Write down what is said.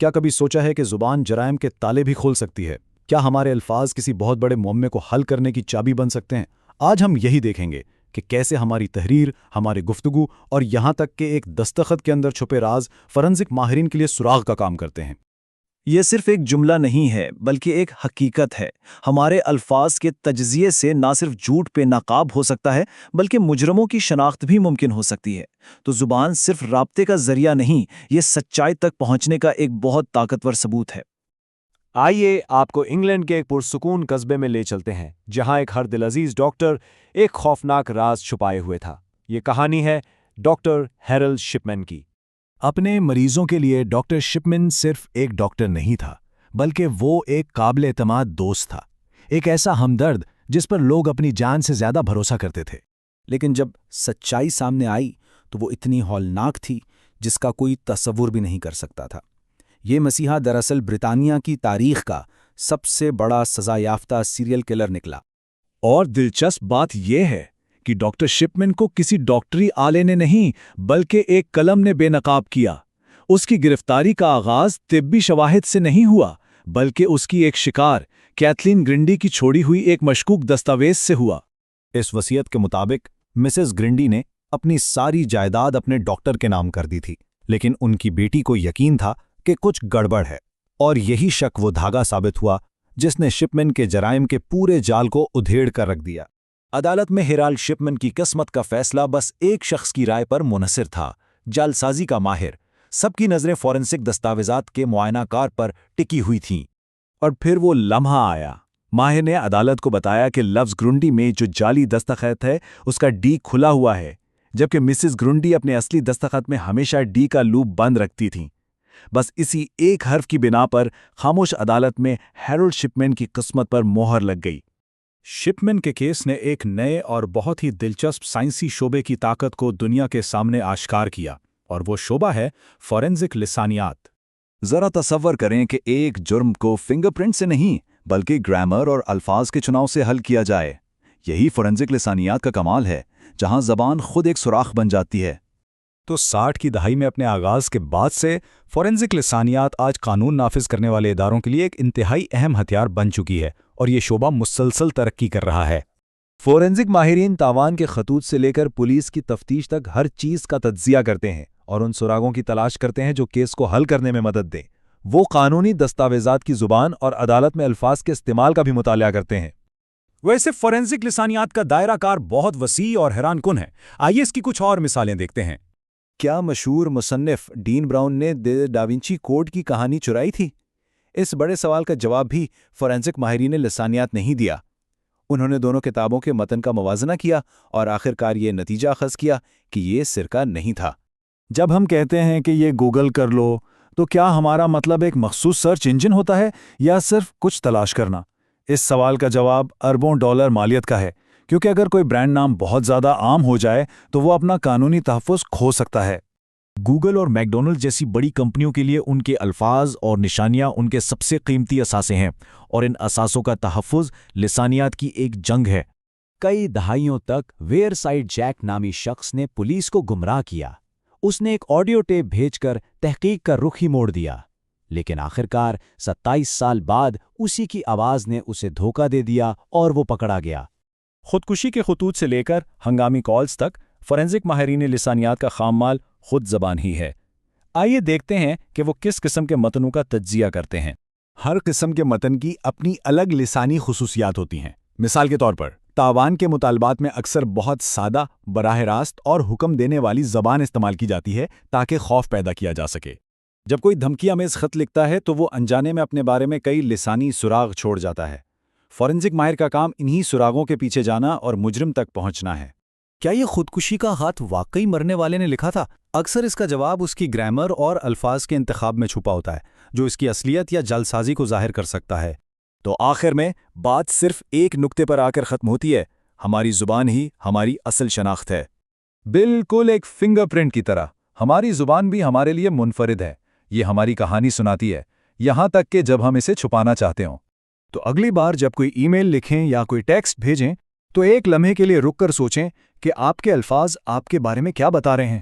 کیا کبھی سوچا ہے کہ زبان جرائم کے تالے بھی کھول سکتی ہے؟ کیا ہمارے الفاظ کسی بہت بڑے معمے کو حل کرنے کی چابی بن سکتے ہیں؟ آج ہم یہی دیکھیں گے کہ کیسے ہماری تحریر، ہماری گفتگو اور یہاں تک کہ ایک دستخط کے اندر چھپے راز فورنزک ماہرین کے لیے سراغ کا کام کرتے ہیں۔ یہ صرف ایک جملہ نہیں ہے بلکہ ایک حقیقت ہے۔ ہمارے الفاظ کے تجزیے سے نہ صرف جھوٹ پہ نقاب ہو سکتا ہے بلکہ مجرموں کی شناخت بھی ممکن ہو سکتی ہے۔ تو زبان صرف رابطے کا ذریعہ نہیں، یہ سچائی تک پہنچنے کا ایک بہت طاقتور ثبوت ہے۔ آئیے آپ کو انگلینڈ کے ایک پرسکون قصبے میں لے چلتے ہیں جہاں ایک ہر دلعزیز ڈاکٹر ایک خوفناک راز چھپائے ہوئے تھا۔ یہ کہانی ہے ڈاکٹر ہیرلڈ شپمین کی۔ اپنے مریضوں کے لیے ڈاکٹر شپمین صرف ایک ڈاکٹر نہیں تھا، بلکہ وہ ایک قابل اعتماد دوست تھا، ایک ایسا ہمدرد جس پر لوگ اپنی جان سے زیادہ بھروسہ کرتے تھے۔ لیکن جب سچائی سامنے آئی تو وہ اتنی ہولناک تھی جس کا کوئی تصور بھی نہیں کر سکتا تھا۔ یہ مسیحا دراصل برطانیہ کی تاریخ کا سب سے بڑا سزا یافتہ سیریل کلر نکلا۔ اور دلچسپ بات یہ ہے کہ ڈاکٹر شپمین کو کسی ڈاکٹری آلے نے نہیں بلکہ ایک قلم نے بے نقاب کیا۔ اس کی گرفتاری کا آغاز طبی شواہد سے نہیں ہوا بلکہ اس کی ایک شکار کیتھلین گرنڈی کی چھوڑی ہوئی ایک مشکوک دستاویز سے ہوا۔ اس وصیت کے مطابق مسز گرنڈی نے اپنی ساری جائیداد اپنے ڈاکٹر کے نام کر دی تھی، لیکن ان کی بیٹی کو یقین تھا کہ کچھ گڑبڑ ہے، اور یہی شک وہ دھاگا ثابت ہوا جس نے شپمین کے جرائم کے پورے جال کو ادھیڑ کر رکھ دیا۔ عدالت میں ہیرالڈ شپمین کی قسمت کا فیصلہ بس ایک شخص کی رائے پر منحصر تھا، جعل سازی کا ماہر۔ سب کی نظریں فورنسک دستاویزات کے معائنہ کار پر ٹکی ہوئی تھیں۔ اور پھر وہ لمحہ آیا۔ ماہر نے عدالت کو بتایا کہ لفظ گرنڈی میں جو جعلی دستخط ہے اس کا ڈی کھلا ہوا ہے، جبکہ مسز گرنڈی اپنے اصلی دستخط میں ہمیشہ ڈی کا لوپ بند رکھتی تھیں۔ بس اسی ایک حرف کی بنا پر خاموش عدالت میں ہیرالڈ شپمین کی قسمت پر مہر لگ گئی۔ شپمین کے کیس نے ایک نئے اور بہت ہی دلچسپ سائنسی شعبے کی طاقت کو دنیا کے سامنے آشکار کیا، اور وہ شعبہ ہے فورنزک لسانیات۔ ذرا تصور کریں کہ ایک جرم کو فنگر پرنٹ سے نہیں بلکہ گرامر اور الفاظ کے چناؤ سے حل کیا جائے۔ یہی فورنزک لسانیات کا کمال ہے، جہاں زبان خود ایک سوراخ بن جاتی ہے۔ تو 60 کی دہائی میں اپنے آغاز کے بعد سے فورنزک لسانیات آج قانون نافذ کرنے والے اداروں کے لیے ایک انتہائی اہم ہتھیار بن چکی ہے، اور یہ شعبہ مسلسل ترقی کر رہا ہے۔ فورنزک ماہرین تاوان کے خطوط سے لے کر پولیس کی تفتیش تک ہر چیز کا تجزیہ کرتے ہیں اور ان سراغوں کی تلاش کرتے ہیں جو کیس کو حل کرنے میں مدد دیں۔ وہ قانونی دستاویزات کی زبان اور عدالت میں الفاظ کے استعمال کا بھی مطالعہ کرتے ہیں۔ ویسے فورنزک لسانیات کا دائرہ کار بہت وسیع اور حیران کن ہے۔ آئیے اس کی کچھ اور مثالیں دیکھتے ہیں۔ کیا مشہور مصنف ڈین براؤن نے ڈاونچی کوڈ کی کہانی چرائی تھی؟ اس بڑے سوال کا جواب بھی فورنزک ماہرین لسانیات نہیں دیا۔ انہوں نے دونوں کتابوں کے متن کا موازنہ کیا اور آخرکار یہ نتیجہ اخذ کیا کہ یہ سرقہ نہیں تھا۔ جب ہم کہتے ہیں کہ یہ گوگل کر لو، تو کیا ہمارا مطلب ایک مخصوص سرچ انجن ہوتا ہے یا صرف کچھ تلاش کرنا؟ اس سوال کا جواب اربوں ڈالر مالیت کا ہے، کیونکہ اگر کوئی برانڈ نام بہت زیادہ عام ہو جائے تو وہ اپنا قانونی تحفظ کھو سکتا ہے۔ گوگل اور میک ڈونلڈ جیسی بڑی کمپنیوں کے لیے ان کے الفاظ اور نشانیاں ان کے سب سے قیمتی اثاثے ہیں، اور ان اثاثوں کا تحفظ لسانیات کی ایک جنگ ہے۔ کئی دہائیوں تک ویئر سائڈ جیک نامی شخص نے پولیس کو گمراہ کیا۔ اس نے ایک آڈیو ٹیپ بھیج کر تحقیق کا رخ ہی موڑ دیا، لیکن آخرکار 27 سال بعد اسی کی آواز نے اسے دھوکہ دے دیا اور وہ پکڑا گیا۔ خودکشی کے خطوط سے لے کر ہنگامی کالز تک فورنزک ماہرین لسانیات کا خام مال خود زبان ہی ہے۔ آئیے دیکھتے ہیں کہ وہ کس قسم کے متنوں کا تجزیہ کرتے ہیں۔ ہر قسم کے متن کی اپنی الگ لسانی خصوصیات ہوتی ہیں۔ مثال کے طور پر تاوان کے مطالبات میں اکثر بہت سادہ، براہ راست اور حکم دینے والی زبان استعمال کی جاتی ہے تاکہ خوف پیدا کیا جا سکے۔ جب کوئی دھمکی آمیز خط لکھتا ہے تو وہ انجانے میں اپنے بارے میں کئی لسانی سراغ چھوڑ جاتا ہے۔ فورنزک ماہر کا کام انہی سراغوں کے پیچھے جانا اور مجرم تک پہنچنا ہے۔ کیا یہ خودکشی کا خط واقعی مرنے والے نے لکھا تھا؟ اکثر اس کا جواب اس کی گرامر اور الفاظ کے انتخاب میں چھپا ہوتا ہے، جو اس کی اصلیت یا جعلسازی کو ظاہر کر سکتا ہے۔ تو آخر میں بات صرف ایک نقطے پر آ کر ختم ہوتی ہے، ہماری زبان ہی ہماری اصل شناخت ہے۔ بالکل ایک فنگر پرنٹ کی طرح ہماری زبان بھی ہمارے لیے منفرد ہے۔ یہ ہماری کہانی سناتی ہے، یہاں تک کہ جب ہم اسے چھپانا چاہتے ہوں۔ تو اگلی بار جب کوئی ای میل لکھیں یا کوئی ٹیکسٹ بھیجیں تو ایک لمحے کے لیے رک کر سوچیں کہ آپ کے الفاظ آپ کے بارے میں کیا بتا رہے ہیں۔